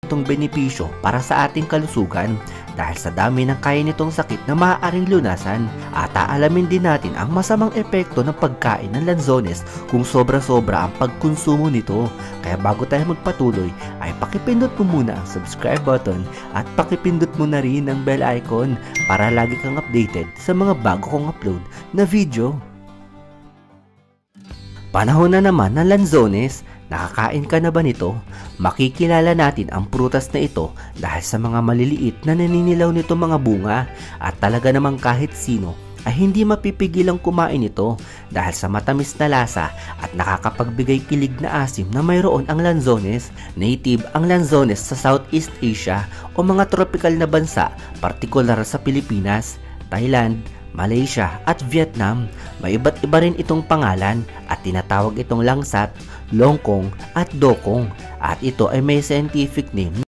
itong benepisyo para sa ating kalusugan dahil sa dami ng kaya nitong sakit na maaaring lunasan. At aalamin din natin ang masamang epekto ng pagkain ng lanzones kung sobra-sobra ang pagkonsumo nito. Kaya bago tayo magpatuloy ay pakipindot mo muna ang subscribe button at pakipindot mo na rin ang bell icon para lagi kang updated sa mga bago kong upload na video. Panahon na naman ng lanzones. Nakakain ka na ba nito? Makikilala natin ang prutas na ito dahil sa mga maliliit na naninilaw nito mga bunga at talaga namang kahit sino ay hindi mapipigilang kumain ito dahil sa matamis na lasa at nakakapagbigay kilig na asim na mayroon ang lanzones. Native ang lanzones sa Southeast Asia o mga tropical na bansa, partikular sa Pilipinas, Thailand, Malaysia at Vietnam. May iba't iba rin itong pangalan at tinatawag itong langsat, longkong at dokong at ito ay may scientific name